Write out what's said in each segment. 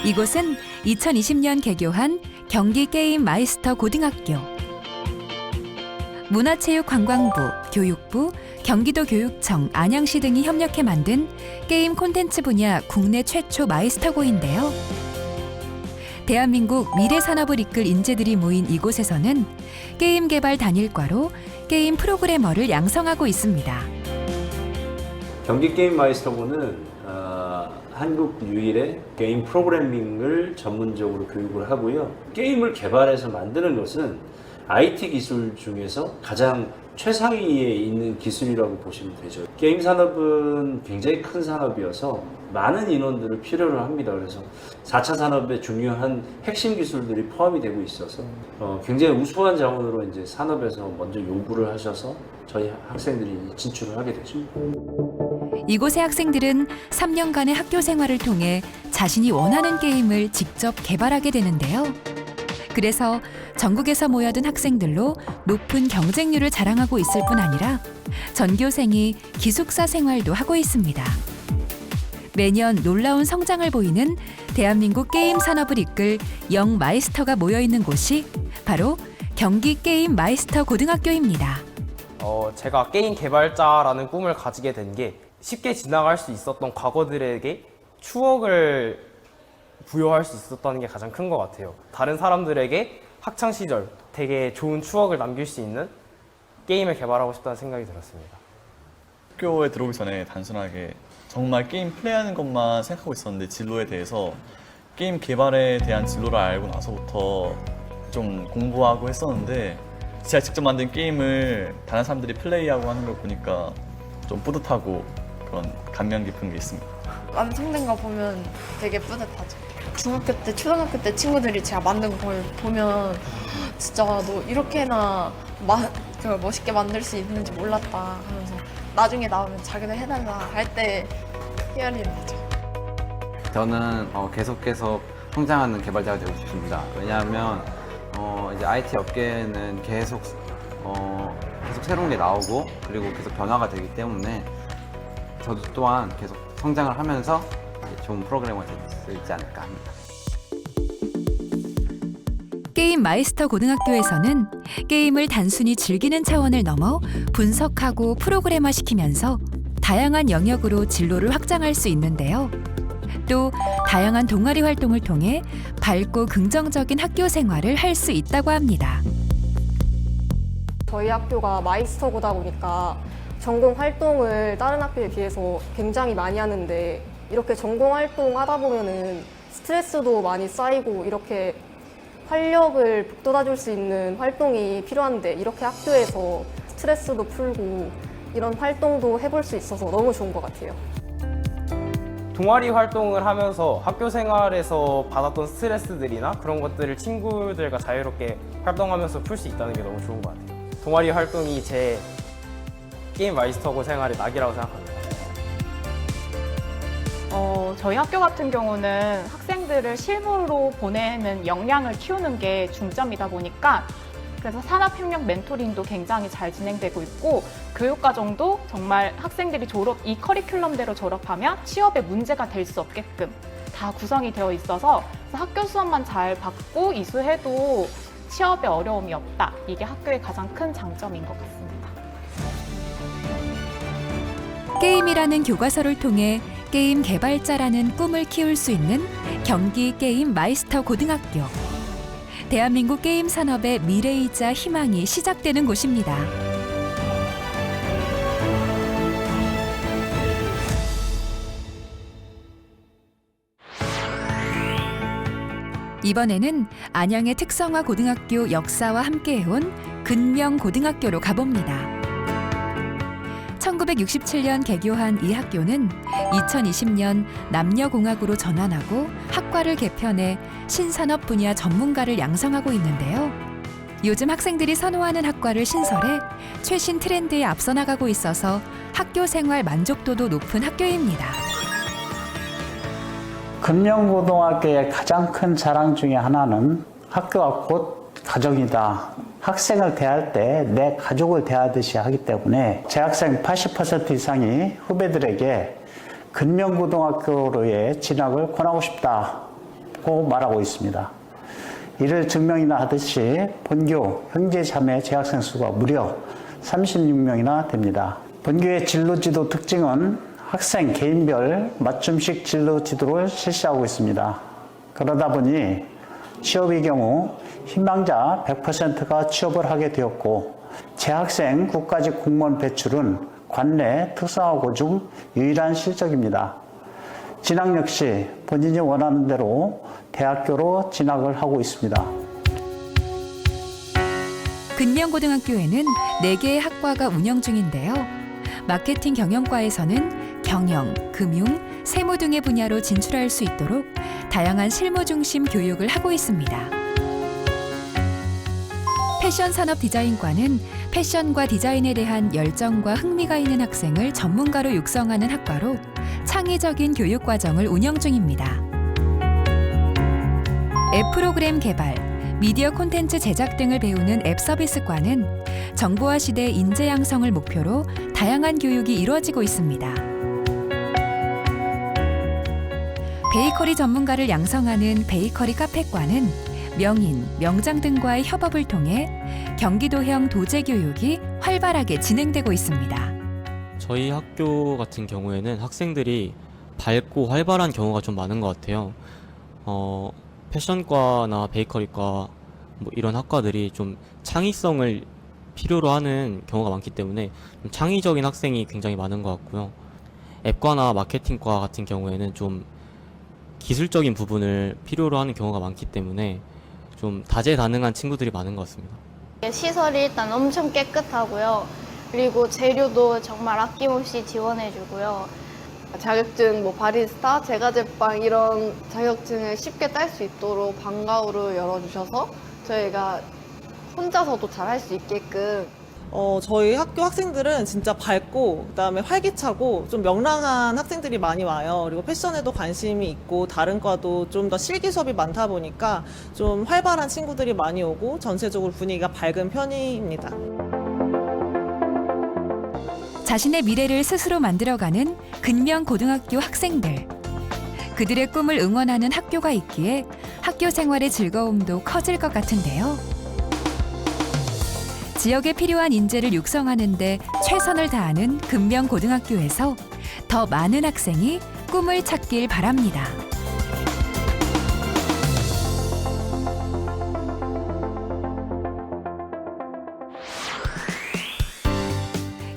이곳은 2020년 개교한 경기게임마이스터 고등학교. 문화체육관광부, 교육부, 경기도교육청, 안양시 등이 협력해 만든 게임 콘텐츠 분야 국내 최초 마이스터고인데요. 대한민국 미래 산업을 이끌 인재들이 모인 이곳에서는 게임 개발 단일과로 게임 프로그래머를 양성하고 있습니다. 경기게임마이스터고는 한국 유일의 게임 프로그래밍을 전문적으로 교육을 하고요. 게임을 개발해서 만드는 것은 IT 기술 중에서 가장 최상위에 있는 기술이라고 보시면 되죠. 게임 산업은 굉장히 큰 산업이어서 많은 인원들을 필요로 합니다. 그래서 4차 산업의 중요한 핵심 기술들이 포함이 되고 있어서 굉장히 우수한 자원으로 이제 산업에서 먼저 요구를 하셔서 저희 학생들이 진출을 하게 되죠. 이곳의 학생들은 3년간의 학교 생활을 통해 자신이 원하는 게임을 직접 개발하게 되는데요. 그래서 전국에서 모여든 학생들로 높은 경쟁률을 자랑하고 있을 뿐 아니라 전교생이 기숙사 생활도 하고 있습니다. 매년 놀라운 성장을 보이는 대한민국 게임 산업을 이끌 영 마이스터가 모여있는 곳이 바로 경기게임마이스터 고등학교입니다. 제가 게임 개발자라는 꿈을 가지게 된 게 쉽게 지나갈 수 있었던 과거들에게 추억을 부여할 수 있었다는 게 가장 큰 것 같아요. 다른 사람들에게 학창시절 되게 좋은 추억을 남길 수 있는 게임을 개발하고 싶다는 생각이 들었습니다. 학교에 들어오기 전에 단순하게 정말 게임 플레이하는 것만 생각하고 있었는데 진로에 대해서 게임 개발에 대한 진로를 알고 나서부터 좀 공부하고 했었는데 제가 직접 만든 게임을 다른 사람들이 플레이하고 하는 걸 보니까 좀 뿌듯하고 그런 감명 깊은 게 있습니다. 완성된 거 보면 되게 뿌듯하죠. 중학교 때, 초등학교 때 친구들이 제가 만든 걸 보면 진짜 너 이렇게나 멋있게 만들 수 있는지 몰랐다 하면서 나중에 나오면 자기도 해달라 할 때 희열이 나죠. 저는 계속 성장하는 개발자가 되고 싶습니다. 왜냐하면 이제 IT 업계는 계속 새로운 게 나오고 그리고 계속 변화가 되기 때문에 저도 또한 계속 성장을 하면서 좋은 프로그래머가 될 수 있지 않을까 합니다. 게임 마이스터 고등학교에서는 게임을 단순히 즐기는 차원을 넘어 분석하고 프로그래머 시키면서 다양한 영역으로 진로를 확장할 수 있는데요. 또 다양한 동아리 활동을 통해 밝고 긍정적인 학교 생활을 할 수 있다고 합니다. 저희 학교가 마이스터고다 보니까 전공 활동을 다른 학교에 비해서 굉장히 많이 하는데 이렇게 전공 활동 하다 보면은 스트레스도 많이 쌓이고 이렇게 활력을 북돋아줄 수 있는 활동이 필요한데 이렇게 학교에서 스트레스도 풀고 이런 활동도 해볼 수 있어서 너무 좋은 것 같아요. 동아리 활동을 하면서 학교 생활에서 받았던 스트레스들이나 그런 것들을 친구들과 자유롭게 활동하면서 풀 수 있다는 게 너무 좋은 것 같아요. 동아리 활동이 제 게임 마이스터고 생활의 낙이라고 생각합니다. 저희 학교 같은 경우는 학생들을 실무로 보내는 역량을 키우는 게 중점이다 보니까 그래서 산업혁명 멘토링도 굉장히 잘 진행되고 있고 교육과정도 정말 학생들이 이 커리큘럼대로 졸업하면 취업에 문제가 될 수 없게끔 다 구성이 되어 있어서 학교 수업만 잘 받고 이수해도 취업에 어려움이 없다. 이게 학교의 가장 큰 장점인 것 같습니다. 게임이라는 교과서를 통해 게임 개발자라는 꿈을 키울 수 있는 경기게임마이스터 고등학교. 대한민국 게임 산업의 미래이자 희망이 시작되는 곳입니다. 이번에는 안양의 특성화 고등학교 역사와 함께해온 근명고등학교로 가봅니다. 1967년 개교한 이 학교는 2020년 남녀공학으로 전환하고 학과를 개편해 신산업 분야 전문가를 양성하고 있는데요. 요즘 학생들이 선호하는 학과를 신설해 최신 트렌드에 앞서 나가고 있어서 학교 생활 만족도도 높은 학교입니다. 근명고등학교의 가장 큰 자랑 중에 하나는 학교가 곧 가정이다. 학생을 대할 때 내 가족을 대하듯이 하기 때문에 재학생 80% 이상이 후배들에게 근명고등학교로의 진학을 권하고 싶다. 않고 말하고 있습니다. 이를 증명이나 하듯이 본교 형제 자매 재학생 수가 무려 36명이나 됩니다. 본교의 진로 지도 특징은 학생 개인별 맞춤식 진로 지도를 실시하고 있습니다. 그러다 보니 취업의 경우 희망자 100%가 취업을 하게 되었고 재학생 국가직 공무원 배출은 관내 특성화고 중 유일한 실적입니다. 진학 역시 본인이 원하는 대로 대학교로 진학을 하고 있습니다. 근명고등학교에는 4개의 학과가 운영 중인데요. 마케팅 경영과에서는 경영, 금융, 세무 등의 분야로 진출할 수 있도록 다양한 실무 중심 교육을 하고 있습니다. 패션 산업 디자인과는 패션과 디자인에 대한 열정과 흥미가 있는 학생을 전문가로 육성하는 학과로 창의적인 교육 과정을 운영 중입니다. 앱 프로그램 개발, 미디어 콘텐츠 제작 등을 배우는 앱 서비스과는 정보화 시대 인재 양성을 목표로 다양한 교육이 이루어지고 있습니다. 베이커리 전문가를 양성하는 베이커리 카페과는 명인, 명장 등과의 협업을 통해 경기도형 도제 교육이 활발하게 진행되고 있습니다. 저희 학교 같은 경우에는 학생들이 밝고 활발한 경우가 좀 많은 것 같아요. 패션과나 베이커리과 뭐 이런 학과들이 좀 창의성을 필요로 하는 경우가 많기 때문에 좀 창의적인 학생이 굉장히 많은 것 같고요. 앱과나 마케팅과 같은 경우에는 좀 기술적인 부분을 필요로 하는 경우가 많기 때문에 좀 다재다능한 친구들이 많은 것 같습니다. 시설이 일단 엄청 깨끗하고요. 그리고 재료도 정말 아낌없이 지원해주고요. 자격증, 바리스타, 제과제빵 이런 자격증을 쉽게 딸 수 있도록 방과후를 열어주셔서 저희가 혼자서도 잘 할 수 있게끔 저희 학교 학생들은 진짜 밝고 그다음에 활기차고 좀 명랑한 학생들이 많이 와요. 그리고 패션에도 관심이 있고 다른 과도 좀 더 실기 수업이 많다 보니까 좀 활발한 친구들이 많이 오고 전체적으로 분위기가 밝은 편입니다. 자신의 미래를 스스로 만들어가는 근명고등학교 학생들. 그들의 꿈을 응원하는 학교가 있기에 학교 생활의 즐거움도 커질 것 같은데요. 지역에 필요한 인재를 육성하는 데 최선을 다하는 근명고등학교에서 더 많은 학생이 꿈을 찾길 바랍니다.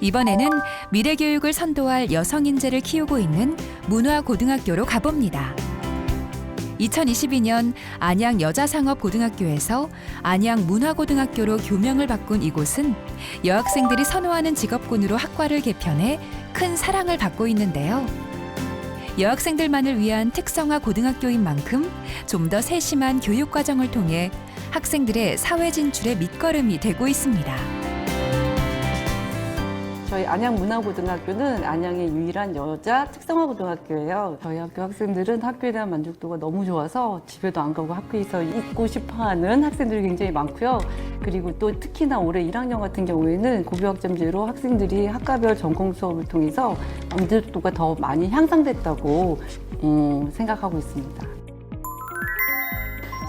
이번에는 미래교육을 선도할 여성 인재를 키우고 있는 문화고등학교로 가봅니다. 2022년 안양 여자상업고등학교에서 안양 문화고등학교로 교명을 바꾼 이곳은 여학생들이 선호하는 직업군으로 학과를 개편해 큰 사랑을 받고 있는데요. 여학생들만을 위한 특성화 고등학교인 만큼 좀 더 세심한 교육 과정을 통해 학생들의 사회 진출의 밑거름이 되고 있습니다. 저희 안양문화고등학교는 안양의 유일한 여자 특성화고등학교예요. 저희 학교 학생들은 학교에 대한 만족도가 너무 좋아서 집에도 안 가고 학교에서 있고 싶어하는 학생들이 굉장히 많고요. 그리고 또 특히나 올해 1학년 같은 경우에는 고교학점제로 학생들이 학과별 전공 수업을 통해서 만족도가 더 많이 향상됐다고 생각하고 있습니다.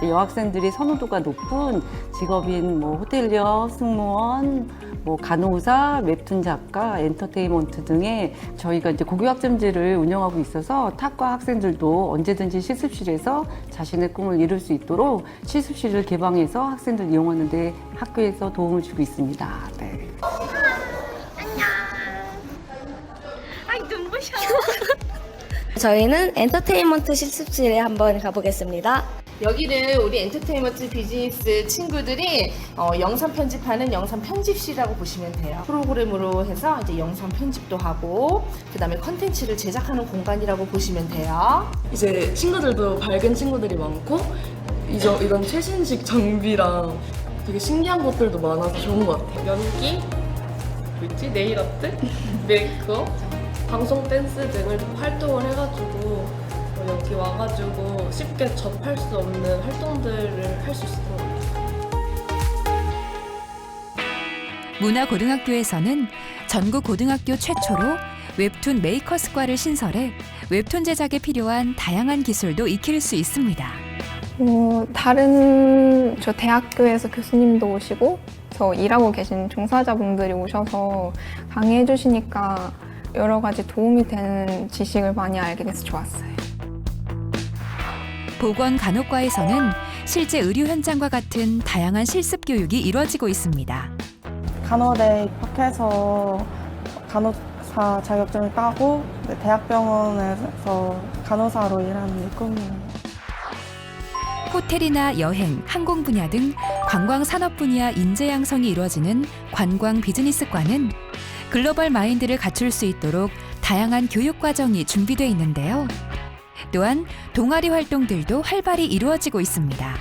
여학생들이 선호도가 높은 직업인 호텔리어, 승무원, 간호사, 웹툰 작가, 엔터테인먼트 등의 저희가 이제 고교학점제를 운영하고 있어서 타과 학생들도 언제든지 실습실에서 자신의 꿈을 이룰 수 있도록 실습실을 개방해서 학생들 이용하는 데 학교에서 도움을 주고 있습니다. 네. 안녕. 아이 눈부셔. 저희는 엔터테인먼트 실습실에 한번 가보겠습니다. 여기는 우리 엔터테인먼트 비즈니스 친구들이 영상 편집하는 영상 편집실이라고 보시면 돼요. 프로그램으로 해서 이제 영상 편집도 하고 그다음에 컨텐츠를 제작하는 공간이라고 보시면 돼요. 이제 친구들도 밝은 친구들이 많고 이런 최신식 장비랑 되게 신기한 것들도 많아서 좋은 것 같아요. 연기, 네일 아트, 메이크업, 방송 댄스 등을 활동을 해가지고 여기 와가지고 쉽게 접할 수 없는 활동들을 할 수 있을 것 같아요. 문화고등학교에서는 전국 고등학교 최초로 웹툰 메이커스과를 신설해 웹툰 제작에 필요한 다양한 기술도 익힐 수 있습니다. 다른 저 대학교에서 교수님도 오시고 저 일하고 계신 종사자분들이 오셔서 강의해 주시니까 여러 가지 도움이 되는 지식을 많이 알게 돼서 좋았어요. 보건간호과에서는 실제 의료 현장과 같은 다양한 실습 교육이 이루어지고 있습니다. 간호대 입학해서 간호사 자격증을 따고 대학병원에서 간호사로 일하는 게 꿈이에요. 호텔이나 여행, 항공 분야 등 관광 산업 분야 인재 양성이 이루어지는 관광 비즈니스과는 글로벌 마인드를 갖출 수 있도록 다양한 교육 과정이 준비되어 있는데요. 또한 동아리 활동들도 활발히 이루어지고 있습니다.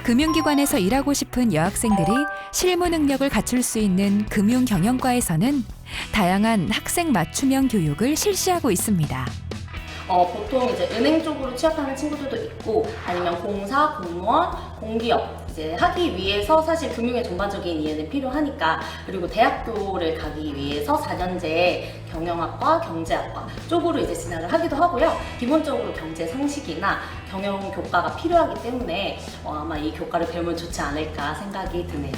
금융기관에서 일하고 싶은 여학생들이 실무 능력을 갖출 수 있는 금융경영과에서는 다양한 학생 맞춤형 교육을 실시하고 있습니다. 보통 이제 은행 쪽으로 취업하는 친구들도 있고 아니면 공사, 공무원, 공기업 이제 하기 위해서 사실 금융의 전반적인 이해는 필요하니까 그리고 대학교를 가기 위해서 4년제 경영학과, 경제학과 쪽으로 이제 진학을 하기도 하고요. 기본적으로 경제 상식이나 경영 교과가 필요하기 때문에 아마 이 교과를 배우면 좋지 않을까 생각이 드네요.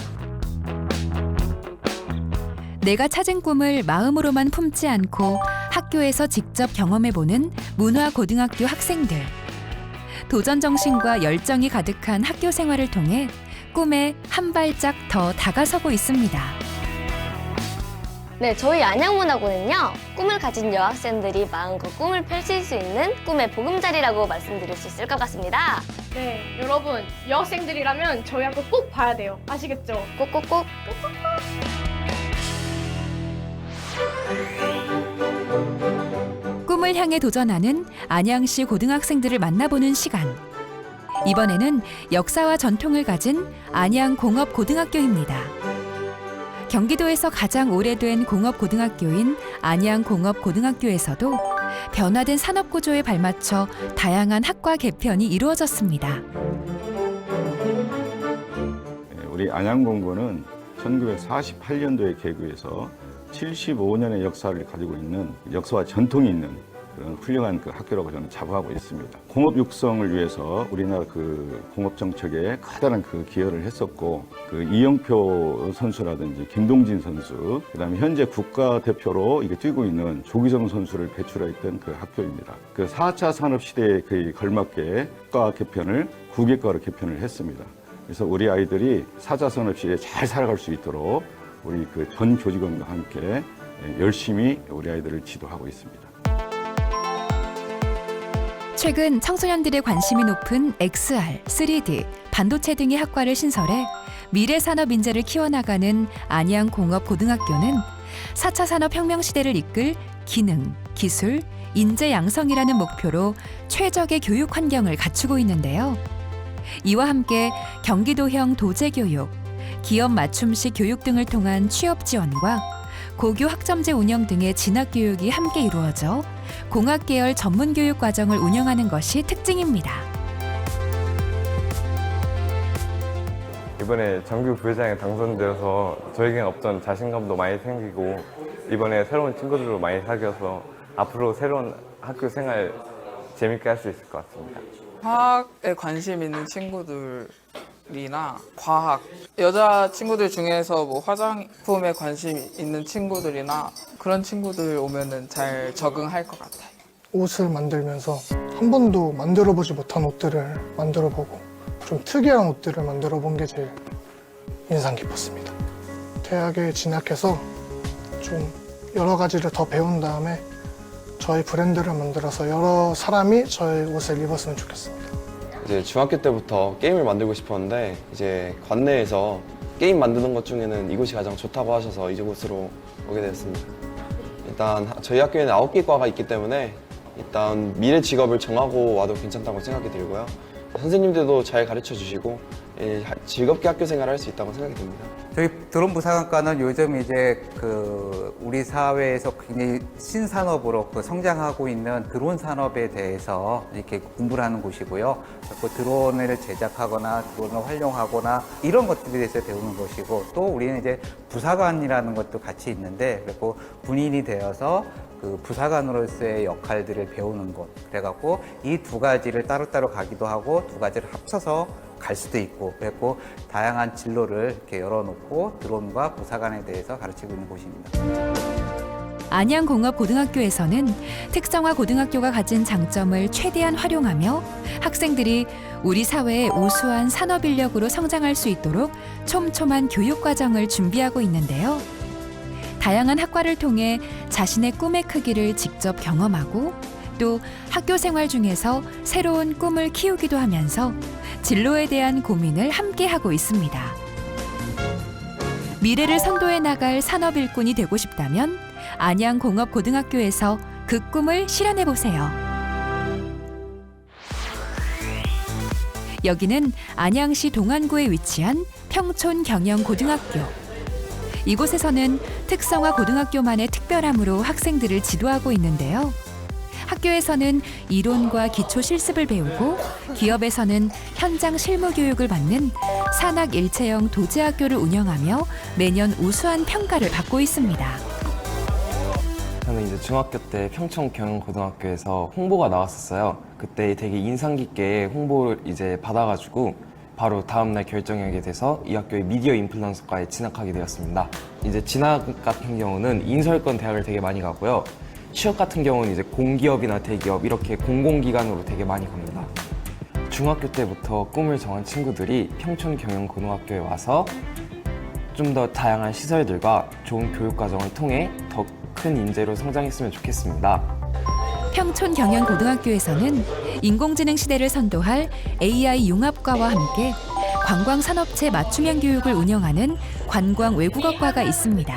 내가 찾은 꿈을 마음으로만 품지 않고 학교에서 직접 경험해보는 문화고등학교 학생들. 도전 정신과 열정이 가득한 학교 생활을 통해 꿈에 한 발짝 더 다가서고 있습니다. 네, 저희 안양문화고는요, 꿈을 가진 여학생들이 마음껏 꿈을 펼칠 수 있는 꿈의 보금자리라고 말씀드릴 수 있을 것 같습니다. 네, 여러분, 여학생들이라면 저희 학교 꼭 봐야 돼요. 아시겠죠? 꼭꼭꼭. 꿈을 향해 도전하는 안양시 고등학생들을 만나보는 시간. 이번에는 역사와 전통을 가진 안양공업고등학교입니다. 경기도에서 가장 오래된 공업고등학교인 안양공업고등학교에서도 변화된 산업구조에 발맞춰 다양한 학과 개편이 이루어졌습니다. 우리 안양공고는 1948년도에 개교해서 75년의 역사를 가지고 있는 역사와 전통이 있는 그런 훌륭한 그 학교라고 저는 자부하고 있습니다. 공업 육성을 위해서 우리나라 그 공업 정책에 커다란 그 기여를 했었고, 그 이영표 선수라든지 김동진 선수, 그다음에 현재 국가대표로 이게 뛰고 있는 조기성 선수를 배출했던 그 학교입니다. 그 4차 산업 시대에 그 걸맞게 과 개편을 국외과로 개편을 했습니다. 그래서 우리 아이들이 4차 산업 시대에 잘 살아갈 수 있도록 우리 그 전 교직원과 함께 열심히 우리 아이들을 지도하고 있습니다. 최근 청소년들의 관심이 높은 XR, 3D, 반도체 등의 학과를 신설해 미래 산업 인재를 키워나가는 안양공업고등학교는 4차 산업혁명 시대를 이끌 기능, 기술, 인재 양성이라는 목표로 최적의 교육 환경을 갖추고 있는데요. 이와 함께 경기도형 도제교육, 기업 맞춤식 교육 등을 통한 취업 지원과 고교 학점제 운영 등의 진학교육이 함께 이루어져 공학계열 전문교육 과정을 운영하는 것이 특징입니다. 이번에 정규 부회장에 당선되어서 저에게는 없던 자신감도 많이 생기고 이번에 새로운 친구들도 많이 사귀어서 앞으로 새로운 학교 생활 재밌게 할 수 있을 것 같습니다. 화학에 관심 있는 친구들이나 과학, 여자 친구들 중에서 뭐 화장품에 관심 있는 친구들이나 그런 친구들 오면은 잘 적응할 것 같아요. 옷을 만들면서 한 번도 만들어보지 못한 옷들을 만들어보고 좀 특이한 옷들을 만들어본 게 제일 인상 깊었습니다. 대학에 진학해서 좀 여러 가지를 더 배운 다음에 저희 브랜드를 만들어서 여러 사람이 저희 옷을 입었으면 좋겠습니다. 이제 중학교 때부터 게임을 만들고 싶었는데 이제 관내에서 게임 만드는 것 중에는 이곳이 가장 좋다고 하셔서 이곳으로 오게 됐습니다. 일단 저희 학교에는 9개 과가 있기 때문에 일단 미래 직업을 정하고 와도 괜찮다고 생각이 들고요. 선생님들도 잘 가르쳐 주시고 즐겁게 학교 생활을 할 수 있다고 생각이 듭니다. 저희 드론부사관과는 요즘 이제 우리 사회에서 굉장히 신산업으로 성장하고 있는 드론 산업에 대해서 이렇게 공부를 하는 곳이고요. 그 드론을 제작하거나 드론을 활용하거나 이런 것들에 대해서 배우는 것이고, 또 우리는 이제 부사관이라는 것도 같이 있는데, 그리고 군인이 되어서 그 부사관으로서의 역할들을 배우는 것. 그래갖고 이 두 가지를 따로따로 가기도 하고 두 가지를 합쳐서 갈 수도 있고 그랬고 다양한 진로를 이렇게 열어놓고 드론과 부사관에 대해서 가르치고 있는 곳입니다. 안양공업고등학교에서는 특성화 고등학교가 가진 장점을 최대한 활용하며 학생들이 우리 사회의 우수한 산업 인력으로 성장할 수 있도록 촘촘한 교육 과정을 준비하고 있는데요. 다양한 학과를 통해 자신의 꿈의 크기를 직접 경험하고 또 학교 생활 중에서 새로운 꿈을 키우기도 하면서 진로에 대한 고민을 함께 하고 있습니다. 미래를 선도해 나갈 산업 일꾼이 되고 싶다면 안양공업고등학교에서 그 꿈을 실현해 보세요. 여기는 안양시 동안구에 위치한 평촌경영고등학교. 이곳에서는 특성화 고등학교만의 특별함으로 학생들을 지도하고 있는데요. 학교에서는 이론과 기초 실습을 배우고 기업에서는 현장 실무 교육을 받는 산학 일체형 도제학교를 운영하며 매년 우수한 평가를 받고 있습니다. 저는 이제 중학교 때 평촌경영고등학교에서 홍보가 나왔었어요. 그때 되게 인상 깊게 홍보를 이제 받아가지고 바로 다음날 결정하게 돼서 이 학교의 미디어 인플루언서과에 진학하게 되었습니다. 이제 진학 같은 경우는 인설권 대학을 되게 많이 가고요. 취업 같은 경우는 이제 공기업이나 대기업 이렇게 공공기관으로 되게 많이 갑니다. 중학교 때부터 꿈을 정한 친구들이 평촌경영고등학교에 와서 좀 더 다양한 시설들과 좋은 교육 과정을 통해 더 큰 인재로 성장했으면 좋겠습니다. 평촌경영고등학교에서는 인공지능 시대를 선도할 AI 융합과와 함께 관광산업체 맞춤형 교육을 운영하는 관광외국어과가 있습니다.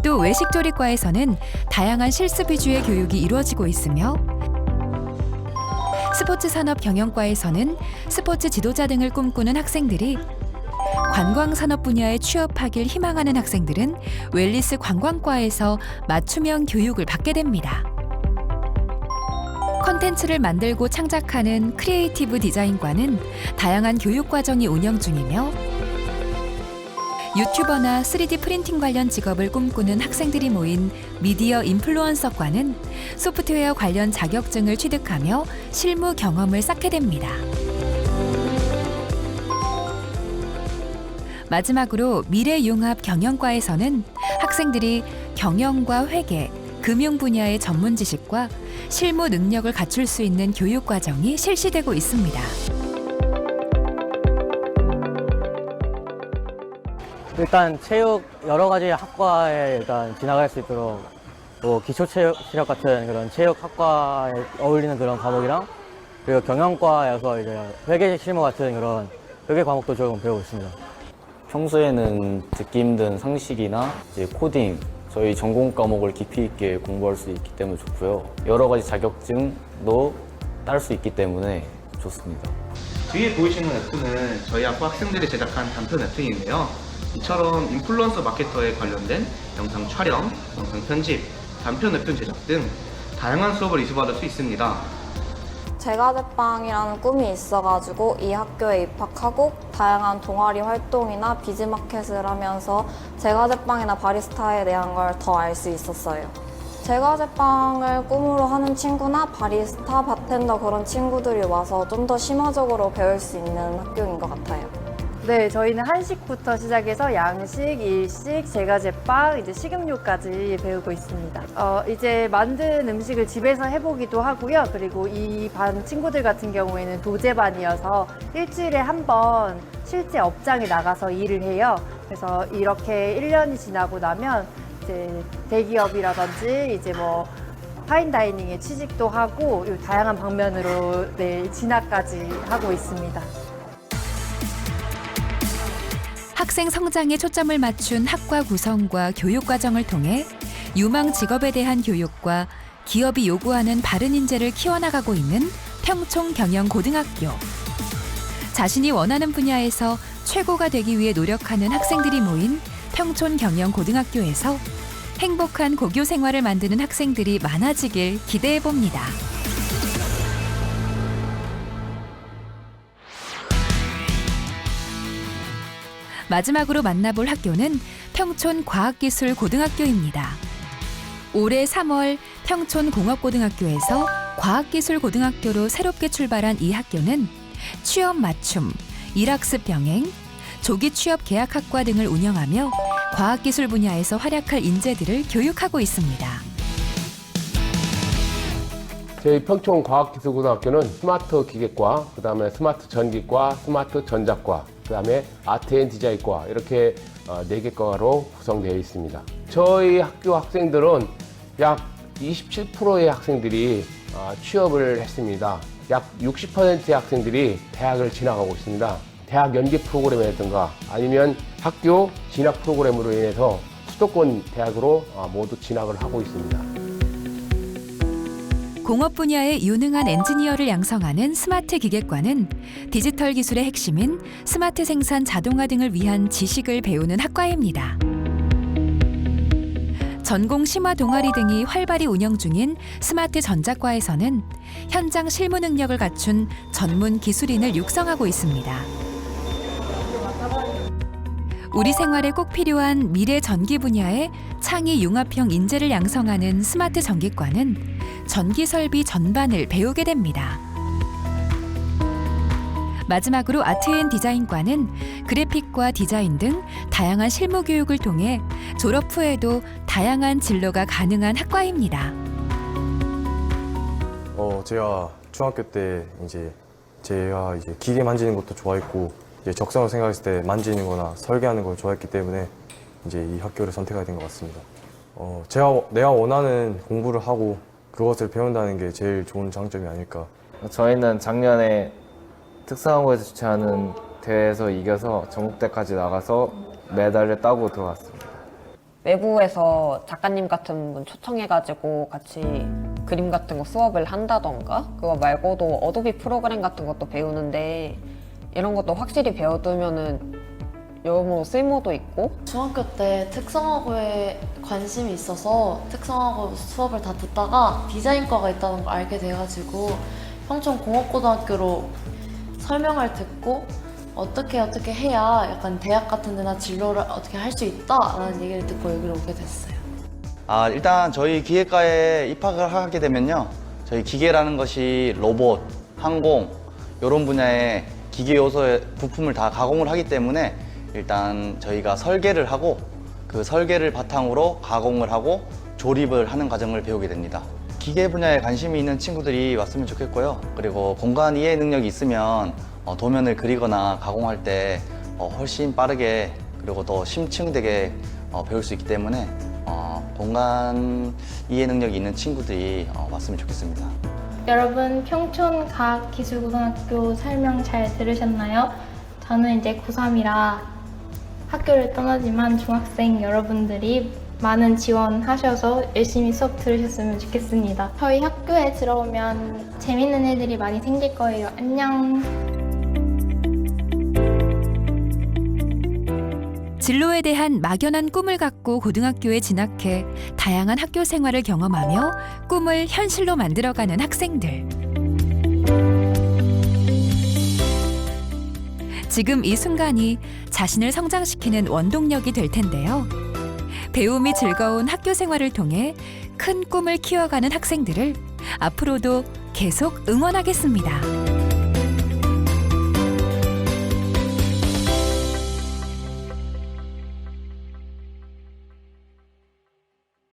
또 외식조리과에서는 다양한 실습 위주의 교육이 이루어지고 있으며 스포츠산업경영과에서는 스포츠 지도자 등을 꿈꾸는 학생들이 관광산업 분야에 취업하길 희망하는 학생들은 웰리스 관광과에서 맞춤형 교육을 받게 됩니다. 콘텐츠를 만들고 창작하는 크리에이티브 디자인과는 다양한 교육 과정이 운영 중이며 유튜버나 3D 프린팅 관련 직업을 꿈꾸는 학생들이 모인 미디어 인플루언서과는 소프트웨어 관련 자격증을 취득하며 실무 경험을 쌓게 됩니다. 마지막으로 미래융합 경영과에서는 학생들이 경영과 회계, 금융 분야의 전문 지식과 실무 능력을 갖출 수 있는 교육 과정이 실시되고 있습니다. 일단 체육 여러 가지 학과에 일단 진학할 수 있도록 뭐 기초 체육 실력 같은 그런 체육 학과에 어울리는 그런 과목이랑 그리고 경영과여서 이제 회계 실무 같은 그런 회계 과목도 조금 배우고 있습니다. 평소에는 듣기 힘든 상식이나 이제 코딩, 저희 전공 과목을 깊이 있게 공부할 수 있기 때문에 좋고요. 여러 가지 자격증도 딸 수 있기 때문에 좋습니다. 뒤에 보이시는 웹툰은 저희 학과 학생들이 제작한 단편 웹툰인데요. 이처럼 인플루언서 마케터에 관련된 영상 촬영, 영상 편집, 단편 웹툰 제작 등 다양한 수업을 이수받을 수 있습니다. 제과제빵이라는 꿈이 있어가지고 이 학교에 입학하고 다양한 동아리 활동이나 비즈마켓을 하면서 제과제빵이나 바리스타에 대한 걸 더 알 수 있었어요. 제과제빵을 꿈으로 하는 친구나 바리스타, 바텐더 그런 친구들이 와서 좀 더 심화적으로 배울 수 있는 학교인 것 같아요. 네, 저희는 한식부터 시작해서 양식, 일식, 제과제빵, 이제 식음료까지 배우고 있습니다. 이제 만든 음식을 집에서 해보기도 하고요. 그리고 이 반 친구들 같은 경우에는 도제반이어서 일주일에 한 번 실제 업장에 나가서 일을 해요. 그래서 이렇게 1년이 지나고 나면 이제 대기업이라든지 이제 뭐 파인다이닝에 취직도 하고 다양한 방면으로 네, 진학까지 하고 있습니다. 학생 성장에 초점을 맞춘 학과 구성과 교육 과정을 통해 유망 직업에 대한 교육과 기업이 요구하는 바른 인재를 키워나가고 있는 평촌경영고등학교. 자신이 원하는 분야에서 최고가 되기 위해 노력하는 학생들이 모인 평촌경영고등학교에서 행복한 고교 생활을 만드는 학생들이 많아지길 기대해 봅니다. 마지막으로 만나볼 학교는 평촌과학기술고등학교입니다. 올해 3월 평촌공업고등학교에서 과학기술고등학교로 새롭게 출발한 이 학교는 취업 맞춤, 일학습 병행, 조기 취업 계약학과 등을 운영하며 과학기술 분야에서 활약할 인재들을 교육하고 있습니다. 저희 평촌과학기술고등학교는 스마트 기계과, 그다음에 스마트 전기과, 스마트 전자과, 그다음에 아트 앤 디자인과 이렇게 4개 과로 구성되어 있습니다. 저희 학교 학생들은 약 27%의 학생들이 취업을 했습니다. 약 60%의 학생들이 대학을 진학하고 있습니다. 대학 연계 프로그램이라든가 아니면 학교 진학 프로그램으로 인해서 수도권 대학으로 모두 진학을 하고 있습니다. 공업 분야의 유능한 엔지니어를 양성하는 스마트 기계과는 디지털 기술의 핵심인 스마트 생산 자동화 등을 위한 지식을 배우는 학과입니다. 전공 심화 동아리 등이 활발히 운영 중인 스마트 전자과에서는 현장 실무 능력을 갖춘 전문 기술인을 육성하고 있습니다. 우리 생활에 꼭 필요한 미래 전기 분야의 창의 융합형 인재를 양성하는 스마트 전기과는 전기 설비 전반을 배우게 됩니다. 마지막으로 아트 앤 디자인과는 그래픽과 디자인 등 다양한 실무 교육을 통해 졸업 후에도 다양한 진로가 가능한 학과입니다. 제가 중학교 때 제가 기계 만지는 것도 좋아했고 적성을 생각했을 때 만지는 거나 설계하는 걸 좋아했기 때문에 이 학교를 선택하게 된 것 같습니다. 내가 원하는 공부를 하고 그것을 배운다는 게 제일 좋은 장점이 아닐까. 저희는 작년에 특성화고에서 주최하는 대회에서 이겨서 전국대까지 나가서 메달을 따고 들어왔습니다. 외부에서 작가님 같은 분 초청해가지고 같이 그림 같은 거 수업을 한다던가 그거 말고도 어도비 프로그램 같은 것도 배우는데 이런 것도 확실히 배워두면은 여러모로 쓸모도 있고. 중학교 때 특성화고에 관심이 있어서 특성화고 수업을 다 듣다가 디자인과가 있다는 걸 알게 돼가지고 평촌공업고등학교로 설명을 듣고 어떻게 해야 약간 대학 같은 데나 진로를 어떻게 할 수 있다라는 얘기를 듣고 여기로 오게 됐어요. 일단 저희 기계과에 입학을 하게 되면요, 저희 기계라는 것이 로봇, 항공 이런 분야의 기계 요소의 부품을 다 가공을 하기 때문에 일단 저희가 설계를 하고 그 설계를 바탕으로 가공을 하고 조립을 하는 과정을 배우게 됩니다. 기계 분야에 관심이 있는 친구들이 왔으면 좋겠고요. 그리고 공간 이해 능력이 있으면 도면을 그리거나 가공할 때 훨씬 빠르게 그리고 더 심층되게 배울 수 있기 때문에 공간 이해 능력이 있는 친구들이 왔으면 좋겠습니다. 여러분, 평촌과학기술고등학교 설명 잘 들으셨나요? 저는 이제 고3이라 학교를 떠나지만 중학생 여러분들이 많은 지원하셔서 열심히 수업 들으셨으면 좋겠습니다. 저희 학교에 들어오면 재밌는 애들이 많이 생길 거예요. 안녕. 진로에 대한 막연한 꿈을 갖고 고등학교에 진학해 다양한 학교 생활을 경험하며 꿈을 현실로 만들어가는 학생들. 지금 이 순간이 자신을 성장시키는 원동력이 될 텐데요. 배움이 즐거운 학교 생활을 통해 큰 꿈을 키워가는 학생들을 앞으로도 계속 응원하겠습니다.